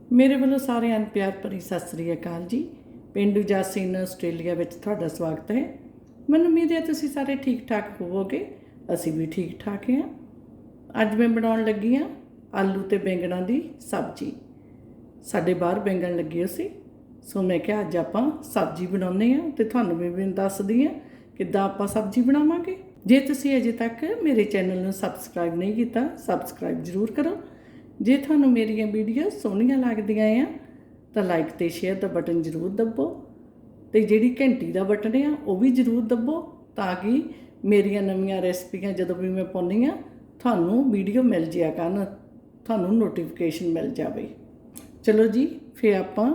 ਮੇਰੇ ਵੱਲੋਂ ਸਾਰਿਆਂ ਨੂੰ ਪਿਆਰ ਭਰੀ ਸਤਿ ਸ੍ਰੀ ਅਕਾਲ ਜੀ। ਪਿੰਡੂ ਜਾਸੀਨ ਆਸਟ੍ਰੇਲੀਆ ਵਿੱਚ ਤੁਹਾਡਾ ਸਵਾਗਤ ਹੈ। ਮੈਨੂੰ ਉਮੀਦ ਹੈ ਤੁਸੀਂ ਸਾਰੇ ਠੀਕ ਠਾਕ ਹੋਵੋਗੇ। ਅਸੀਂ ਵੀ ਠੀਕ ਠਾਕ ਹਾਂ। ਅੱਜ ਮੈਂ ਬਣਾਉਣ ਲੱਗੀ ਹਾਂ ਆਲੂ ਤੇ ਬੈਂਗਣਾਂ ਦੀ ਸਬਜ਼ੀ। ਸਾਡੇ ਬਾਹਰ ਬੈਂਗਣ ਲੱਗੇ ਸੀ, ਸੋ ਮੈਂ ਕਿਹਾ ਅੱਜ ਆਪਾਂ ਸਬਜ਼ੀ ਬਣਾਉਂਦੇ ਹਾਂ ਤੇ ਤੁਹਾਨੂੰ ਵੀ ਦੱਸਦੀ ਹਾਂ ਕਿੱਦਾਂ ਆਪਾਂ ਸਬਜ਼ੀ ਬਣਾਵਾਂਗੇ। ਜੇ ਤੁਸੀਂ ਅਜੇ ਤੱਕ ਮੇਰੇ ਚੈਨਲ ਨੂੰ ਸਬਸਕ੍ਰਾਈਬ ਨਹੀਂ ਕੀਤਾ, ਸਬਸਕ੍ਰਾਈਬ ਜ਼ਰੂਰ ਕਰੋ। ਜੇ ਤੁਹਾਨੂੰ ਮੇਰੀਆਂ ਵੀਡੀਓ ਸੋਹਣੀਆਂ ਲੱਗਦੀਆਂ ਆ ਤਾਂ ਲਾਈਕ ਤੇ ਸ਼ੇਅਰ ਦਾ ਬਟਨ ਜ਼ਰੂਰ ਦੱਬੋ ਤੇ ਜਿਹੜੀ ਘੰਟੀ ਦਾ ਬਟਨ ਆ ਉਹ ਵੀ ਜ਼ਰੂਰ ਦੱਬੋ ਤਾਂ ਕਿ ਮੇਰੀਆਂ ਨਵੀਆਂ ਰੈਸਪੀਆਂ ਜਦੋਂ ਵੀ ਮੈਂ ਪਾਉਂਦੀ ਆ ਤੁਹਾਨੂੰ ਵੀਡੀਓ ਮਿਲ ਜਿਆ ਕਰਨ, ਤੁਹਾਨੂੰ ਨੋਟੀਫਿਕੇਸ਼ਨ ਮਿਲ ਜਾਵੇ। ਚਲੋ ਜੀ, ਫਿਰ ਆਪਾਂ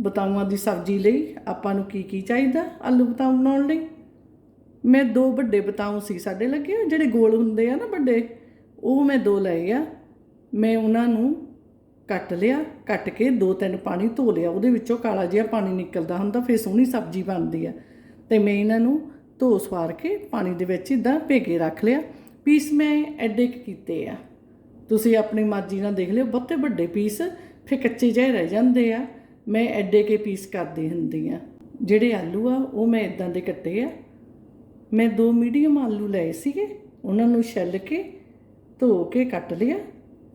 ਬਤਾਊਆਂ ਦੀ ਸਬਜ਼ੀ ਲਈ ਆਪਾਂ ਨੂੰ ਕੀ ਚਾਹੀਦਾ। ਆਲੂ ਬਤਾਊ ਬਣਾਉਣ ਲਈ ਮੈਂ 2 ਵੱਡੇ ਬਤਾਊ ਸੀ ਸਾਡੇ ਲੱਗੇ, ਜਿਹੜੇ ਗੋਲ ਹੁੰਦੇ ਆ ਨਾ ਵੱਡੇ, ਉਹ ਮੈਂ 2 ਲਏ ਆ। ਮੈਂ ਉਹਨਾਂ ਨੂੰ ਕੱਟ ਲਿਆ, ਕੱਟ ਕੇ 2-3 ਪਾਣੀ ਧੋ ਲਿਆ, ਉਹਦੇ ਵਿੱਚੋਂ ਕਾਲਾ ਜਿਹਾ ਪਾਣੀ ਨਿਕਲਦਾ ਹੁੰਦਾ, ਫਿਰ ਸੋਹਣੀ ਸਬਜ਼ੀ ਬਣਦੀ ਆ। ਅਤੇ ਮੈਂ ਇਹਨਾਂ ਨੂੰ ਧੋ ਸਵਾਰ ਕੇ ਪਾਣੀ ਦੇ ਵਿੱਚ ਇੱਦਾਂ ਭੇ ਕੇ ਰੱਖ ਲਿਆ। ਪੀਸ ਮੈਂ ਐਡੇ ਕੁ ਕੀਤੇ ਆ, ਤੁਸੀਂ ਆਪਣੀ ਮਰਜ਼ੀ ਨਾਲ ਦੇਖ ਲਿਓ। ਬਹੁਤੇ ਵੱਡੇ ਪੀਸ ਫਿਰ ਕੱਚੇ ਜਿਹੇ ਰਹਿ ਜਾਂਦੇ ਆ, ਮੈਂ ਐਡੇ ਕੇ ਪੀਸ ਕਰਦੀ ਹੁੰਦੀ ਆ। ਜਿਹੜੇ ਆਲੂ ਆ ਉਹ ਮੈਂ ਇੱਦਾਂ ਦੇ ਕੱਟੇ ਆ। ਮੈਂ 2 ਮੀਡੀਅਮ ਆਲੂ ਲਏ ਸੀਗੇ, ਉਹਨਾਂ ਨੂੰ ਛਿੱਲ ਕੇ ਧੋ ਕੇ ਕੱਟ ਲਿਆ।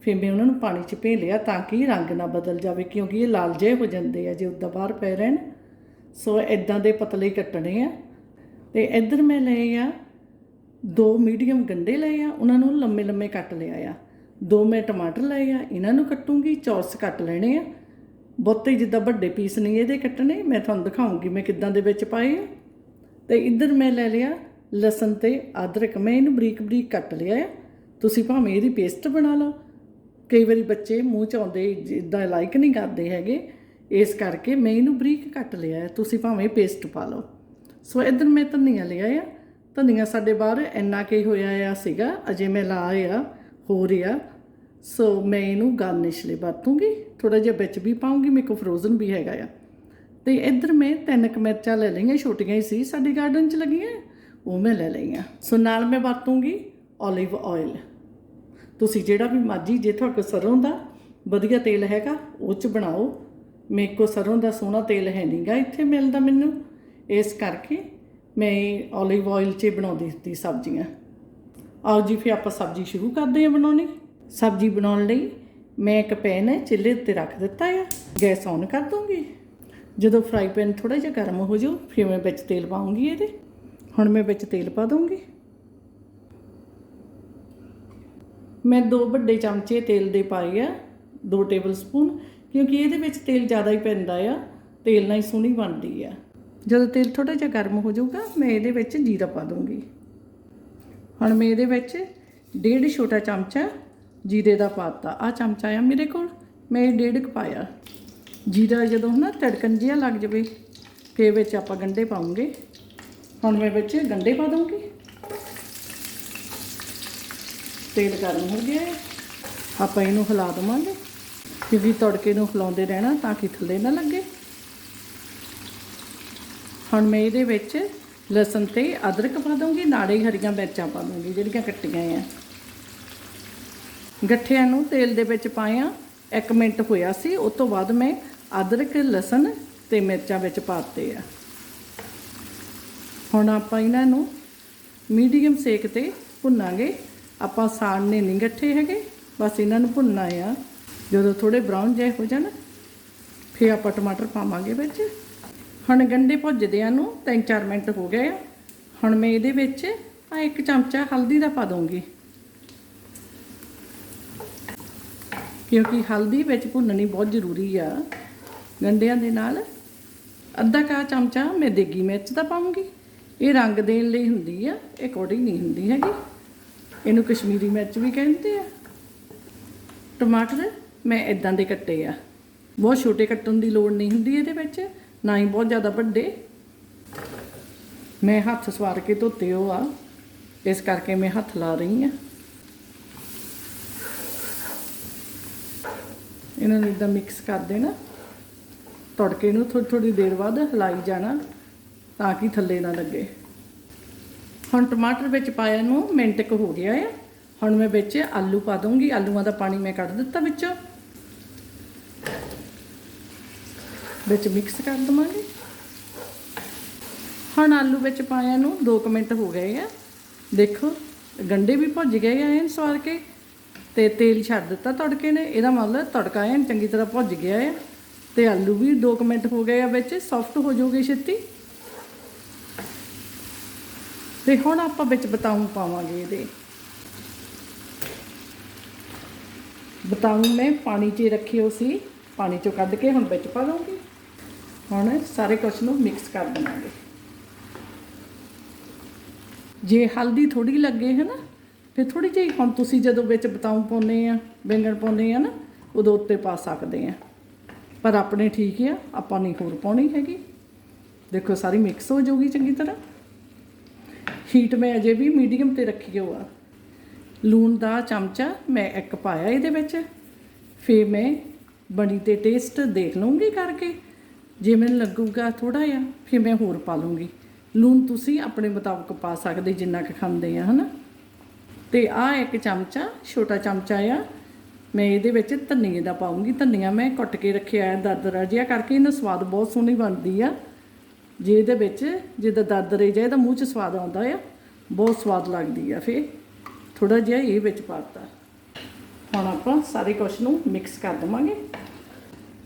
ਫਿਰ ਮੈਂ ਉਹਨਾਂ ਨੂੰ ਪਾਣੀ 'ਚ ਭੇ ਲਿਆ ਤਾਂ ਕਿ ਰੰਗ ਨਾ ਬਦਲ ਜਾਵੇ, ਕਿਉਂਕਿ ਇਹ ਲਾਲ ਜਿਹੇ ਹੋ ਜਾਂਦੇ ਆ ਜੇ ਉੱਦਾਂ ਬਾਹਰ ਪਏ ਰਹਿਣ। ਸੋ ਇੱਦਾਂ ਦੇ ਪਤਲੇ ਕੱਟਣੇ ਆ। ਅਤੇ ਇੱਧਰ ਮੈਂ ਲਏ ਆ 2 ਮੀਡੀਅਮ ਗੰਢੇ ਲਏ ਆ, ਉਹਨਾਂ ਨੂੰ ਲੰਮੇ ਲੰਮੇ ਕੱਟ ਲਿਆ ਆ। 2 ਮੈਂ ਟਮਾਟਰ ਲਏ ਆ, ਇਹਨਾਂ ਨੂੰ ਕੱਟੂੰਗੀ, ਚੌਰਸ ਕੱਟ ਲੈਣੇ ਆ। ਬਹੁਤੇ ਜਿੱਦਾਂ ਵੱਡੇ ਪੀਸ ਨਹੀਂ ਇਹਦੇ ਕੱਟਣੇ, ਮੈਂ ਤੁਹਾਨੂੰ ਦਿਖਾਉਂਗੀ ਮੈਂ ਕਿੱਦਾਂ ਦੇ ਵਿੱਚ ਪਾਏ ਆ। ਅਤੇ ਇੱਧਰ ਮੈਂ ਲੈ ਲਿਆ ਲਸਣ ਅਤੇ ਅਦਰਕ, ਮੈਂ ਇਹਨੂੰ ਬਰੀਕ ਬਰੀਕ ਕੱਟ ਲਿਆ ਆ। ਤੁਸੀਂ ਭਾਵੇਂ ਇਹਦੀ ਪੇਸਟ ਬਣਾ ਲਓ, ਕਈ ਵਾਰੀ ਬੱਚੇ ਮੂੰਹ 'ਚ ਆਉਂਦੇ ਜਿੱਦਾਂ ਲਾਈਕ ਨਹੀਂ ਕਰਦੇ ਹੈਗੇ, ਇਸ ਕਰਕੇ ਮੈਂ ਇਹਨੂੰ ਬਰੀਕ ਕੱਟ ਲਿਆ। ਤੁਸੀਂ ਭਾਵੇਂ ਪੇਸਟ ਪਾ ਲਓ। ਸੋ ਇੱਧਰ ਮੈਂ ਧਨੀਆ ਲਿਆ ਆ। ਧਨੀਆ ਸਾਡੇ ਬਾਹਰ ਇੰਨਾ ਕੁ ਹੋਇਆ ਆ ਸੀਗਾ, ਅਜੇ ਮੈਂ ਲਾਇਆ ਹੋ ਰਿਹਾ। ਸੋ ਮੈਂ ਇਹਨੂੰ ਗਾਰਨਿਸ਼ ਲਈ ਵਰਤੂੰਗੀ, ਥੋੜ੍ਹਾ ਜਿਹਾ ਵਿੱਚ ਵੀ ਪਾਊਂਗੀ, ਮੇਰੇ ਕੋਲ ਫਰੋਜ਼ਨ ਵੀ ਹੈਗਾ ਆ। ਅਤੇ ਇੱਧਰ ਮੈਂ 3 ਕੁ ਮਿਰਚਾਂ ਲੈ ਲਈਆਂ, ਛੋਟੀਆਂ ਹੀ ਸੀ ਸਾਡੇ ਗਾਰਡਨ 'ਚ ਲੱਗੀਆਂ, ਉਹ ਮੈਂ ਲੈ ਲਈਆਂ। ਸੋ ਨਾਲ ਮੈਂ ਵਰਤੂੰਗੀ ਓਲਿਵ ਆਇਲ। ਤੁਸੀਂ ਜਿਹੜਾ ਵੀ ਮਰਜ਼ੀ, ਜੇ ਤੁਹਾਡੇ ਕੋਲ ਸਰੋਂ ਦਾ ਵਧੀਆ ਤੇਲ ਹੈਗਾ ਉਹ 'ਚ ਬਣਾਓ। ਮੇਰੇ ਕੋਲ ਸਰੋਂ ਦਾ ਸੋਹਣਾ ਤੇਲ ਹੈ ਨਹੀਂ ਗਾ ਇੱਥੇ ਮਿਲਦਾ ਮੈਨੂੰ, ਇਸ ਕਰਕੇ ਮੈਂ ਓਲਿਵ ਆਇਲ 'ਚ ਬਣਾਉਂਦੀ ਸੀ ਸਬਜ਼ੀਆਂ। ਆਓ ਜੀ ਫਿਰ ਆਪਾਂ ਸਬਜ਼ੀ ਸ਼ੁਰੂ ਕਰਦੇ ਹਾਂ ਬਣਾਉਣੀ। ਸਬਜ਼ੀ ਬਣਾਉਣ ਲਈ ਮੈਂ ਇੱਕ ਪੈਨ ਚੁੱਲ੍ਹੇ ਉੱਤੇ ਰੱਖ ਦਿੱਤਾ ਆ, ਗੈਸ ਔਨ ਕਰ ਦੂੰਗੀ। ਜਦੋਂ ਫਰਾਈ ਪੈਨ ਥੋੜ੍ਹਾ ਜਿਹਾ ਗਰਮ ਹੋ ਜਾਊ ਫਿਰ ਮੈਂ ਵਿੱਚ ਤੇਲ ਪਾਉਂਗੀ ਇਹਦੇ। ਹੁਣ ਮੈਂ ਵਿੱਚ ਤੇਲ ਪਾ ਦੂੰਗੀ। ਮੈਂ 2 ਵੱਡੇ ਚਮਚੇ ਤੇਲ ਦੇ ਪਾਏ ਆ, 2 ਟੇਬਲ ਸਪੂਨ, ਕਿਉਂਕਿ ਇਹਦੇ ਵਿੱਚ ਤੇਲ ਜ਼ਿਆਦਾ ਹੀ ਪੈਂਦਾ ਆ, ਤੇਲ ਨਾਲ ਹੀ ਸੋਹਣੀ ਬਣਦੀ ਆ। ਜਦੋਂ ਤੇਲ ਥੋੜ੍ਹਾ ਜਿਹਾ ਗਰਮ ਹੋ ਜਾਊਗਾ ਮੈਂ ਇਹਦੇ ਵਿੱਚ ਜੀਰਾ ਪਾ ਦੂੰਗੀ। ਹੁਣ ਮੈਂ ਇਹਦੇ ਵਿੱਚ 1.5 ਛੋਟਾ ਚਮਚਾ ਜੀਰੇ ਦਾ ਪਾਤਾ। ਆਹ ਚਮਚਾ ਆ ਮੇਰੇ ਕੋਲ, ਮੈਂ 1.5 ਪਾਇਆ। ਜੀਰਾ ਜਦੋਂ ਨਾ ਤੜਕਣ ਜਿਹਾ ਲੱਗ ਜਾਵੇ ਫਿਰ ਵਿੱਚ ਆਪਾਂ ਗੰਢੇ ਪਾਉਂਗੇ। ਹੁਣ ਮੈਂ ਵਿੱਚ ਗੰਢੇ ਪਾ ਦੂੰਗੀ। ਤੇਲ ਗਰਮ ਹੋ ਗਿਆ, ਆਪਾਂ ਇਹਨੂੰ ਹਿਲਾ ਦੇਵਾਂਗੇ, ਕਿਉਂਕਿ ਤੜਕੇ ਨੂੰ ਹਿਲਾਉਂਦੇ ਰਹਿਣਾ ਤਾਂ ਕਿ ਥੱਲੇ ਨਾ ਲੱਗੇ। ਹੁਣ ਮੈਂ ਇਹਦੇ ਵਿੱਚ ਲਸਣ ਅਤੇ ਅਦਰਕ ਪਾ ਦੂੰਗੀ, ਨਾਲੇ ਹਰੀਆਂ ਮਿਰਚਾਂ ਪਾ ਦੂੰਗੀ ਜਿਹੜੀਆਂ ਕੱਟੀਆਂ ਆ। ਗੱਠਿਆਂ ਨੂੰ ਤੇਲ ਦੇ ਵਿੱਚ ਪਾਇਆ 1 ਮਿੰਟ ਹੋਇਆ ਸੀ, ਉਸ ਤੋਂ ਬਾਅਦ ਮੈਂ ਅਦਰਕ, ਲਸਣ ਅਤੇ ਮਿਰਚਾਂ ਵਿੱਚ ਪਾਤੇ ਆ। ਹੁਣ ਆਪਾਂ ਇਹਨਾਂ ਨੂੰ ਮੀਡੀਅਮ ਸੇਕ 'ਤੇ ਭੁੰਨਾਂਗੇ। ਆਪਾਂ ਸਾੜਨੇ ਨਹੀਂ ਗੱਠੇ ਹੈਗੇ, ਬਸ ਇਹਨਾਂ ਨੂੰ ਭੁੰਨਣਾ ਆ। ਜਦੋਂ ਥੋੜ੍ਹੇ ਬਰਾਊਨ ਜਿਹੇ ਹੋ ਜਾਣ ਫਿਰ ਆਪਾਂ ਟਮਾਟਰ ਪਾਵਾਂਗੇ ਵਿੱਚ। ਹੁਣ ਗੰਢੇ ਭੁੱਜਦਿਆਂ ਨੂੰ 3-4 ਮਿੰਟ ਹੋ ਗਏ ਆ। ਹੁਣ ਮੈਂ ਇਹਦੇ ਵਿੱਚ 1 ਚਮਚਾ ਹਲਦੀ ਦਾ ਪਾ ਦੂੰਗੀ, ਕਿਉਂਕਿ ਹਲਦੀ ਵਿੱਚ ਭੁੰਨਣੀ ਬਹੁਤ ਜ਼ਰੂਰੀ ਆ ਗੰਢਿਆਂ ਦੇ ਨਾਲ। ਅੱਧਾ ਕਾ ਚਮਚਾ ਮੈਂ ਦੇਗੀ ਮਿਰਚ ਦਾ ਪਾਉਂਗੀ, ਇਹ ਰੰਗ ਦੇਣ ਲਈ ਹੁੰਦੀ ਆ, ਇਹ ਕੌੜੀ ਨਹੀਂ ਹੁੰਦੀ ਹੈਗੀ, ਇਹਨੂੰ ਕਸ਼ਮੀਰੀ ਮਿਰਚ ਵੀ ਕਹਿੰਦੇ ਆ। ਟਮਾਟਰ ਮੈਂ ਇੱਦਾਂ ਦੇ ਕੱਟੇ ਆ, ਬਹੁਤ ਛੋਟੇ ਕੱਟਣ ਦੀ ਲੋੜ ਨਹੀਂ ਹੁੰਦੀ ਇਹਦੇ ਵਿੱਚ, ਨਾ ਹੀ ਬਹੁਤ ਜ਼ਿਆਦਾ ਵੱਡੇ। ਮੈਂ ਹੱਥ ਸਵਾਰ ਕੇ ਧੋਤੇ ਉਹ ਆ, ਇਸ ਕਰਕੇ ਮੈਂ ਹੱਥ ਲਾ ਰਹੀ ਹਾਂ। ਇਹਨਾਂ ਨੂੰ ਇੱਦਾਂ ਮਿਕਸ ਕਰ ਦੇਣਾ, ਤੜਕੇ ਨੂੰ ਥੋੜ੍ਹੀ ਦੇਰ ਬਾਅਦ ਹਿਲਾਈ ਜਾਣਾ ਤਾਂ ਕਿ ਥੱਲੇ ਨਾ ਲੱਗੇ। ਹੁਣ ਟਮਾਟਰ ਵਿੱਚ ਪਾਇਆ ਨੂੰ ਮਿੰਟ ਕੁ ਹੋ ਗਿਆ ਆ। ਹੁਣ ਮੈਂ ਵਿੱਚ ਆਲੂ ਪਾ ਦੂੰਗੀ। ਆਲੂਆਂ ਦਾ ਪਾਣੀ ਮੈਂ ਕੱਢ ਦਿੱਤਾ ਵਿੱਚੋਂ। ਵਿੱਚ ਮਿਕਸ ਕਰ ਦਵਾਂਗੇ। ਹੁਣ ਆਲੂ ਵਿੱਚ ਪਾਇਆ ਨੂੰ 2 ਮਿੰਟ ਹੋ ਗਏ ਆ। ਦੇਖੋ ਗੰਢੇ ਵੀ ਭੁੱਜ ਗਏ ਆ ਐਨ ਸਵਾਰ ਕੇ, ਤੇ ਤੇਲ ਛੱਡ ਦਿੱਤਾ ਤੜਕੇ ਨੇ। ਇਹਦਾ ਮਤਲਬ ਤੜਕਾ ਐਨ ਚੰਗੀ ਤਰ੍ਹਾਂ ਭੁੱਜ ਗਿਆ ਆ, ਤੇ ਆਲੂ ਵੀ 2 ਮਿੰਟ ਹੋ ਗਏ ਆ ਵਿੱਚ, ਸੌਫਟ ਹੋ ਜਾਊਗੇ ਛੇਤੀ। ਤੇ ਹੁਣ ਆਪਾਂ ਵਿੱਚ ਬਤਾਊ ਪਾਵਾਂਗੇ। ਇਹਦੇ ਬਤਾਊ ਮੈਂ ਪਾਣੀ 'ਚ ਰੱਖੇ ਹੋ ਸੀ, ਪਾਣੀ 'ਚੋਂ ਕੱਢ ਕੇ ਹੁਣ ਵਿੱਚ ਪਾ ਦਊਂਗੀ। ਹੁਣ ਸਾਰੇ ਕੁਛ ਨੂੰ ਮਿਕਸ ਕਰ ਦੇਵਾਂਗੇ। ਜੇ ਹਲਦੀ ਥੋੜੀ ਲੱਗੇ ਹੈ ਨਾ, ਫਿਰ ਥੋੜੀ ਜਿਹੀ ਹੁਣ ਤੁਸੀਂ ਜਦੋਂ ਵਿੱਚ ਬਤਾਊ ਪਾਉਂਦੇ ਆ, ਬੈਂਗਣ ਪਾਉਂਦੇ ਆ ਨਾ, ਉਦੋਂ ਉੱਤੇ ਪਾ ਸਕਦੇ ਆ, ਪਰ ਆਪਣੇ ਠੀਕ ਆ, ਆਪਾਂ ਨਹੀਂ ਹੋਰ ਪਾਉਣੀ ਹੈਗੀ। ਦੇਖੋ ਸਾਰੀ ਮਿਕਸ ਹੋ ਜਾਊਗੀ ਚੰਗੀ ਤਰ੍ਹਾਂ। ਹੀਟ ਮੈਂ ਅਜੇ ਵੀ ਮੀਡੀਅਮ 'ਤੇ ਰੱਖੀ ਹੋ ਆ। ਲੂਣ ਦਾ ਚਮਚਾ ਮੈਂ 1 ਪਾਇਆ ਇਹਦੇ ਵਿੱਚ। ਫਿਰ ਮੈਂ ਬਣੀ 'ਤੇ ਟੇਸਟ ਦੇਖ ਲਊਂਗੀ ਕਰਕੇ, ਜੇ ਮੈਨੂੰ ਲੱਗੂਗਾ ਥੋੜ੍ਹਾ ਜਿਹਾ ਫਿਰ ਮੈਂ ਹੋਰ ਪਾ ਲੂੰਗੀ। ਲੂਣ ਤੁਸੀਂ ਆਪਣੇ ਮੁਤਾਬਕ ਪਾ ਸਕਦੇ ਜਿੰਨਾ ਕੁ ਖਾਂਦੇ ਆ, ਹੈ ਨਾ। ਅਤੇ ਆਹ 1 ਚਮਚਾ, ਛੋਟਾ ਚਮਚਾ ਆ, ਮੈਂ ਇਹਦੇ ਵਿੱਚ ਧਨੀਏ ਦਾ ਪਾਊਂਗੀ। ਧਨੀਆ ਮੈਂ ਕੁੱਟ ਕੇ ਰੱਖਿਆ ਹੈ ਦਰਦਰਾ ਜਿਹਾ ਕਰਕੇ, ਇਹਨੂੰ ਸਵਾਦ ਬਹੁਤ ਸੋਹਣੀ ਬਣਦੀ ਆ। ਜੇ ਇਹਦੇ ਵਿੱਚ ਜਿੱਦਾਂ ਦਰਦਰੇ ਜਿਹਾ ਇਹਦਾ ਮੂੰਹ 'ਚ ਸਵਾਦ ਆਉਂਦਾ ਆ, ਬਹੁਤ ਸਵਾਦ ਲੱਗਦੀ ਆ। ਫਿਰ ਥੋੜ੍ਹਾ ਜਿਹਾ ਇਹ ਵਿੱਚ ਪਾ ਦਿੱਤਾ। ਹੁਣ ਆਪਾਂ ਸਾਰੇ ਕੁਛ ਨੂੰ ਮਿਕਸ ਕਰ ਦੇਵਾਂਗੇ।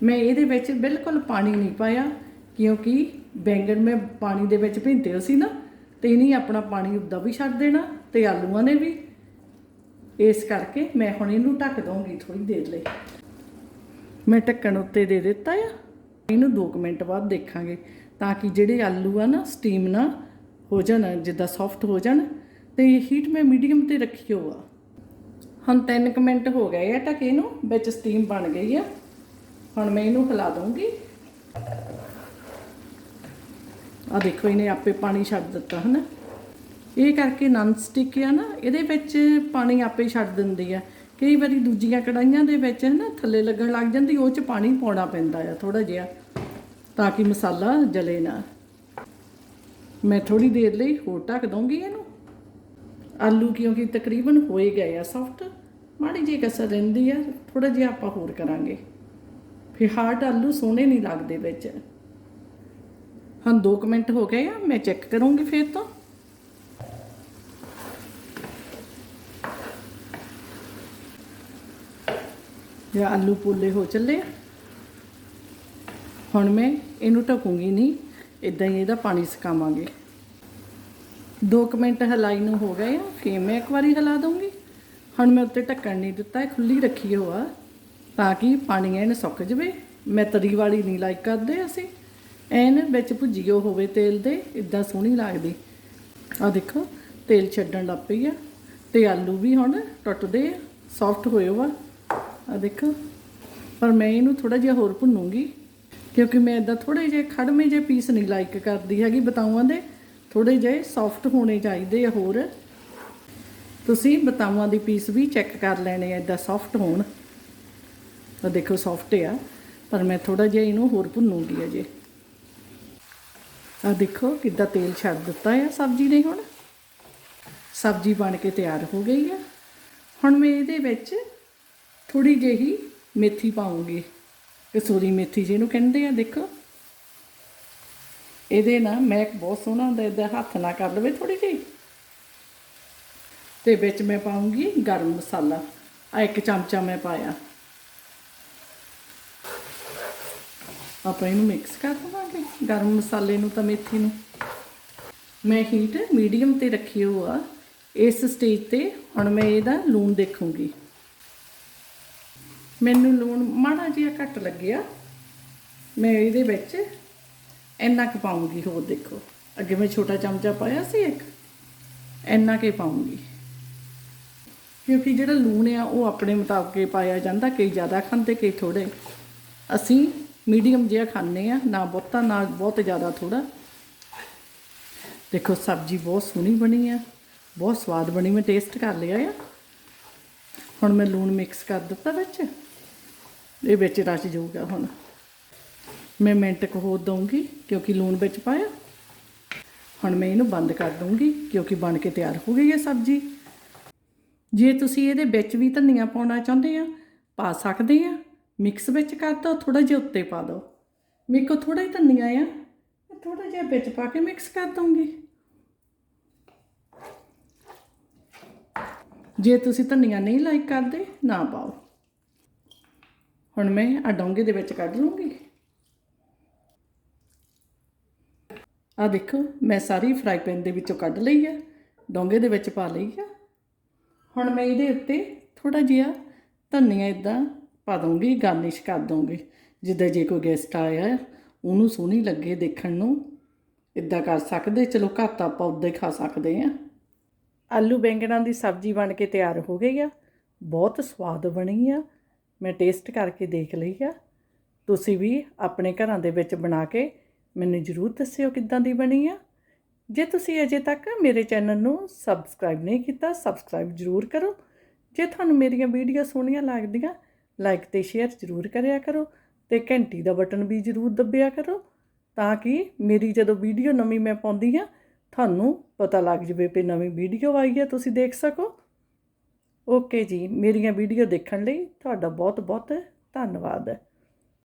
ਮੈਂ ਇਹਦੇ ਵਿੱਚ ਬਿਲਕੁਲ ਪਾਣੀ ਨਹੀਂ ਪਾਇਆ, ਕਿਉਂਕਿ ਬੈਂਗਣ ਮੈਂ ਪਾਣੀ ਦੇ ਵਿੱਚ ਭਿੰਤੇ ਸੀ ਨਾ, ਅਤੇ ਇਹਨੇ ਆਪਣਾ ਪਾਣੀ ਉੱਦਾਂ ਵੀ ਛੱਡ ਦੇਣਾ, ਅਤੇ ਆਲੂਆਂ ਨੇ ਵੀ। ਇਸ ਕਰਕੇ ਮੈਂ ਹੁਣ ਇਹਨੂੰ ਢੱਕ ਦਊਂਗੀ ਥੋੜ੍ਹੀ ਦੇਰ ਲਈ। ਮੈਂ ਢੱਕਣ ਉੱਤੇ ਦੇ ਦਿੱਤਾ ਆ। ਇਹਨੂੰ 2 ਮਿੰਟ ਬਾਅਦ ਦੇਖਾਂਗੇ, ਤਾਂ ਕਿ ਜਿਹੜੇ ਆਲੂ ਆ ਨਾ ਸਟੀਮ ਨਾ ਹੋ ਜਾਣ, ਜਿੱਦਾਂ ਸੌਫਟ ਹੋ ਜਾਣ। ਅਤੇ ਹੀਟ ਮੈਂ ਮੀਡੀਅਮ 'ਤੇ ਰੱਖੀ ਹੋ ਆ। ਹੁਣ 3 ਮਿੰਟ ਹੋ ਗਏ ਆ ਢੱਕੇ ਨੂੰ, ਵਿੱਚ ਸਟੀਮ ਬਣ ਗਈ ਆ। ਹੁਣ ਮੈਂ ਇਹਨੂੰ ਹਿਲਾ ਦਊਂਗੀ। ਆ ਦੇਖੋ ਇਹਨੇ ਆਪੇ ਪਾਣੀ ਛੱਡ ਦਿੱਤਾ ਹੈ ਨਾ। ਇਹ ਕਰਕੇ ਨਨ ਸਟਿਕ ਆ ਨਾ, ਇਹਦੇ ਵਿੱਚ ਪਾਣੀ ਆਪੇ ਛੱਡ ਦਿੰਦੀ ਆ। ਕਈ ਵਾਰੀ ਦੂਜੀਆਂ ਕੜਾਹੀਆਂ ਦੇ ਵਿੱਚ ਹੈ ਨਾ ਥੱਲੇ ਲੱਗਣ ਲੱਗ ਜਾਂਦੀ, ਉਹ 'ਚ ਪਾਣੀ ਪਾਉਣਾ ਪੈਂਦਾ ਆ ਥੋੜ੍ਹਾ ਜਿਹਾ, ਤਾਂ ਕਿ ਮਸਾਲਾ ਜਲੇ ਨਾ। ਮੈਂ ਥੋੜ੍ਹੀ ਦੇਰ ਲਈ ਹੋਰ ਢੱਕ ਦਊਂਗੀ ਇਹਨੂੰ। ਆਲੂ ਕਿਉਂਕਿ ਤਕਰੀਬਨ ਹੋ ਹੀ ਗਏ ਆ ਸੌਫਟ, ਮਾੜੀ ਜਿਹੀ ਕਸਰ ਰਹਿੰਦੀ ਆ, ਥੋੜ੍ਹਾ ਜਿਹਾ ਆਪਾਂ ਹੋਰ ਕਰਾਂਗੇ। ਫਿਰ ਹਾਰਡ ਆਲੂ ਸੋਹਣੇ ਨਹੀਂ ਲੱਗਦੇ ਵਿੱਚ। ਹੁਣ 2 ਮਿੰਟ ਹੋ ਗਏ ਆ, ਮੈਂ ਚੈੱਕ ਕਰੂੰਗੀ ਫਿਰ ਤੋਂ। ਇਹ ਆਲੂ ਪੋਲੇ ਹੋ ਚੱਲੇ ਆ। ਹੁਣ ਮੈਂ ਇਹਨੂੰ ਢਕੂੰਗੀ ਨਹੀਂ, ਇੱਦਾਂ ਹੀ ਇਹਦਾ ਪਾਣੀ ਸੁਕਾਵਾਂਗੇ। 2 ਮਿੰਟ ਹਿਲਾਈ ਨੂੰ ਹੋ ਗਏ ਆ, ਫਿਰ ਮੈਂ 1 ਵਾਰੀ ਹਿਲਾ ਦਊਂਗੀ। ਹੁਣ ਮੈਂ ਉੱਤੇ ਢੱਕਣ ਨਹੀਂ ਦਿੱਤਾ, ਖੁੱਲ੍ਹੀ ਰੱਖੀ ਹੋਆ, ਤਾਂ ਕਿ ਪਾਣੀ ਐਨ ਸੁੱਕ ਜਾਵੇ। ਮੈਂ ਤਰੀ ਵਾਲੀ ਨਹੀਂ ਲਾਈਕ ਕਰਦੇ ਅਸੀਂ, ਐਨ ਵਿੱਚ ਭੁੱਜੀਓ ਹੋਵੇ ਤੇਲ ਦੇ, ਇੱਦਾਂ ਸੋਹਣੀ ਲੱਗਦੀ। ਆਹ ਦੇਖੋ ਤੇਲ ਛੱਡਣ ਲੱਗ ਪਈ ਆ, ਅਤੇ ਆਲੂ ਵੀ ਹੁਣ ਟੁੱਟਦੇ ਆ, ਸੌਫਟ ਹੋਏ ਵਾ। ਆਹ ਦੇਖੋ, ਪਰ ਮੈਂ ਇਹਨੂੰ ਥੋੜ੍ਹਾ ਜਿਹਾ ਹੋਰ ਭੁੰਨੂੰਗੀ, ਕਿਉਂਕਿ ਮੈਂ ਇੱਦਾਂ ਥੋੜ੍ਹੇ ਜਿਹੇ ਖੜਵੇਂ ਜਿਹੇ ਪੀਸ ਨਹੀਂ ਲਾਈਕ ਕਰਦੀ ਹੈਗੀ ਬਤਾਊਆਂ ਦੇ। ਥੋੜ੍ਹੇ ਜਿਹੇ ਸੌਫਟ ਹੋਣੇ ਚਾਹੀਦੇ ਆ। ਹੋਰ ਤੁਸੀਂ ਬਤਾਊਆਂ ਦੀ ਪੀਸ ਵੀ ਚੈੱਕ ਕਰ ਲੈਣੇ ਆ, ਇੱਦਾਂ ਸੌਫਟ ਹੋਣ। ਤਾਂ ਦੇਖੋ ਸੌਫਟ ਆ, ਪਰ ਮੈਂ ਥੋੜ੍ਹਾ ਜਿਹਾ ਇਹਨੂੰ ਹੋਰ ਭੁੰਨੂੰਗੀ ਅਜੇ। ਆਹ ਦੇਖੋ ਕਿੱਦਾਂ ਤੇਲ ਛੱਡ ਦਿੱਤਾ ਆ ਸਬਜ਼ੀ ਨੇ। ਹੁਣ ਸਬਜ਼ੀ ਬਣ ਕੇ ਤਿਆਰ ਹੋ ਗਈ ਆ। ਹੁਣ ਮੈਂ ਇਹਦੇ ਵਿੱਚ ਥੋੜ੍ਹੀ ਜਿਹੀ ਮੇਥੀ ਪਾਊਂਗੀ, ਕਸੂਰੀ ਮੇਥੀ ਜਿਹਨੂੰ ਕਹਿੰਦੇ ਆ। ਦੇਖੋ ਇਹਦੇ ਨਾਲ ਮਹਿਕ ਬਹੁਤ ਸੋਹਣਾ ਹੁੰਦਾ, ਇੱਦਾਂ ਹੱਥ ਨਾਲ ਕਰ ਲਵੇ ਥੋੜ੍ਹੀ ਜਿਹੀ। ਅਤੇ ਵਿੱਚ ਮੈਂ ਪਾਊਂਗੀ ਗਰਮ ਮਸਾਲਾ, ਆ 1 ਚਮਚਾ ਮੈਂ ਪਾਇਆ। ਆਪਾਂ ਇਹਨੂੰ ਮਿਕਸ ਕਰ ਦੇਵਾਂਗੇ, ਗਰਮ ਮਸਾਲੇ ਨੂੰ ਤਾਂ ਮੇਥੀ ਨੂੰ। ਮੈਂ ਹੀਟ ਮੀਡੀਅਮ 'ਤੇ ਰੱਖੀ ਹੋ ਆ। ਇਸ ਸਟੇਜ 'ਤੇ ਹੁਣ ਮੈਂ ਇਹਦਾ ਲੂਣ ਦੇਖੂੰਗੀ। ਮੈਨੂੰ ਲੂਣ ਮਾੜਾ ਜਿਹਾ ਘੱਟ ਲੱਗਿਆ, ਮੈਂ ਇਹਦੇ ਵਿੱਚ ਇੰਨਾ ਕੁ ਪਾਊਂਗੀ ਹੋਰ। ਦੇਖੋ ਅੱਗੇ ਮੈਂ ਛੋਟਾ ਚਮਚਾ ਪਾਇਆ ਸੀ 1, ਇੰਨਾ ਕੁ ਪਾਊਂਗੀ, ਕਿਉਂਕਿ ਜਿਹੜਾ ਲੂਣ ਆ ਉਹ ਆਪਣੇ ਮੁਤਾਬਕ ਹੀ ਪਾਇਆ ਜਾਂਦਾ। ਕਈ ਜ਼ਿਆਦਾ ਖਾਂਦੇ, ਕਈ ਥੋੜ੍ਹੇ। ਅਸੀਂ ਮੀਡੀਅਮ ਜਿਹਾ ਖਾਂਦੇ ਆ, ਨਾ ਬਹੁਤਾ ਨਾ ਬਹੁਤ ਜ਼ਿਆਦਾ ਥੋੜ੍ਹਾ। ਦੇਖੋ ਸਬਜ਼ੀ ਬਹੁਤ ਸੋਹਣੀ ਬਣੀ ਆ, ਬਹੁਤ ਸਵਾਦ ਬਣੀ। ਮੈਂ ਟੇਸਟ ਕਰ ਲਿਆ ਆ। ਹੁਣ ਮੈਂ ਲੂਣ ਮਿਕਸ ਕਰ ਦਿੱਤਾ ਵਿੱਚ, ਇਹ ਵਿੱਚ ਰਚ ਜਾਊਗਾ। ਹੁਣ ਮੈਂ ਮਿੰਟ ਕੁ ਹੋਰ ਦਊਂਗੀ, ਕਿਉਂਕਿ ਲੂਣ ਵਿੱਚ ਪਾਇਆ। ਹੁਣ ਮੈਂ ਇਹਨੂੰ ਬੰਦ ਕਰ ਦਊਂਗੀ, ਕਿਉਂਕਿ ਬਣ ਕੇ ਤਿਆਰ ਹੋ ਗਈ ਹੈ ਸਬਜ਼ੀ। ਜੇ ਤੁਸੀਂ ਇਹਦੇ ਵਿੱਚ ਵੀ ਧਨੀਆ ਪਾਉਣਾ ਚਾਹੁੰਦੇ ਆ, ਪਾ ਸਕਦੇ ਆ, ਮਿਕਸ ਵਿੱਚ ਕਰ ਦਿਓ, ਥੋੜ੍ਹਾ ਜਿਹਾ ਉੱਤੇ ਪਾ ਦਿਓ। ਮੇਰੇ ਕੋਲ ਥੋੜ੍ਹਾ ਹੀ ਧਨੀਆ ਆ, ਥੋੜ੍ਹਾ ਜਿਹਾ ਵਿੱਚ ਪਾ ਕੇ ਮਿਕਸ ਕਰ ਦੂੰਗੀ। ਜੇ ਤੁਸੀਂ ਧਨੀਆ ਨਹੀਂ ਲਾਈਕ ਕਰਦੇ ਨਾ ਪਾਓ। ਹੁਣ ਮੈਂ ਆ ਡੋਂਗੇ ਦੇ ਵਿੱਚ ਕੱਢ ਲੂੰਗੀ। ਆ ਦੇਖੋ ਮੈਂ ਸਾਰੀ ਫਰਾਈ ਪੈਨ ਦੇ ਵਿੱਚੋਂ ਕੱਢ ਲਈ ਆ, ਡੋਂਗੇ ਦੇ ਵਿੱਚ ਪਾ ਲਈ ਆ। ਹੁਣ ਮੈਂ ਇਹਦੇ ਉੱਤੇ ਥੋੜ੍ਹਾ ਜਿਹਾ ਧਨੀਆ ਇੱਦਾਂ ਪਾ ਦੂੰਗੀ, ਗਾਰਨਿਸ਼ ਕਰ ਦੂੰਗੀ। ਜਿੱਦਾਂ ਜੇ ਕੋਈ ਗੈਸਟ ਆਇਆ ਉਹਨੂੰ ਸੋਹਣੀ ਲੱਗੇ ਦੇਖਣ ਨੂੰ, ਇੱਦਾਂ ਕਰ ਸਕਦੇ। ਚਲੋ ਘਰ ਤਾਂ ਆਪਾਂ ਉੱਦਾਂ ਹੀ ਖਾ ਸਕਦੇ ਹਾਂ। ਆਲੂ ਬੈਂਗਣਾਂ ਦੀ ਸਬਜ਼ੀ ਬਣ ਕੇ ਤਿਆਰ ਹੋ ਗਈ ਆ, ਬਹੁਤ ਸਵਾਦ ਬਣੀ ਆ। ਮੈਂ ਟੇਸਟ ਕਰਕੇ ਦੇਖ ਲਈ ਆ। ਤੁਸੀਂ ਵੀ ਆਪਣੇ ਘਰਾਂ ਦੇ ਵਿੱਚ ਬਣਾ ਕੇ ਮੈਨੂੰ ਜ਼ਰੂਰ ਦੱਸਿਓ ਕਿੱਦਾਂ ਦੀ ਬਣੀ ਆ। ਜੇ ਤੁਸੀਂ ਅਜੇ ਤੱਕ ਮੇਰੇ ਚੈਨਲ ਨੂੰ ਸਬਸਕ੍ਰਾਈਬ ਨਹੀਂ ਕੀਤਾ, ਸਬਸਕ੍ਰਾਈਬ ਜ਼ਰੂਰ ਕਰੋ। ਜੇ ਤੁਹਾਨੂੰ ਮੇਰੀਆਂ ਵੀਡੀਓ ਸੋਹਣੀਆਂ ਲੱਗਦੀਆਂ, ਲਾਈਕ ਅਤੇ ਸ਼ੇਅਰ ਜ਼ਰੂਰ ਕਰਿਆ ਕਰੋ ਅਤੇ ਘੰਟੀ ਦਾ ਬਟਨ ਵੀ ਜ਼ਰੂਰ ਦੱਬਿਆ ਕਰੋ, ਤਾਂ ਕਿ ਮੇਰੀ ਜਦੋਂ ਵੀਡੀਓ ਨਵੀਂ ਮੈਂ ਪਾਉਂਦੀ ਹਾਂ ਤੁਹਾਨੂੰ ਪਤਾ ਲੱਗ ਜਾਵੇ ਵੀ ਨਵੀਂ ਵੀਡੀਓ ਆਈ ਹੈ, ਤੁਸੀਂ ਦੇਖ ਸਕੋ। ਓਕੇ ਜੀ, ਮੇਰੀਆਂ ਵੀਡੀਓ ਦੇਖਣ ਲਈ ਤੁਹਾਡਾ ਬਹੁਤ ਬਹੁਤ ਧੰਨਵਾਦ।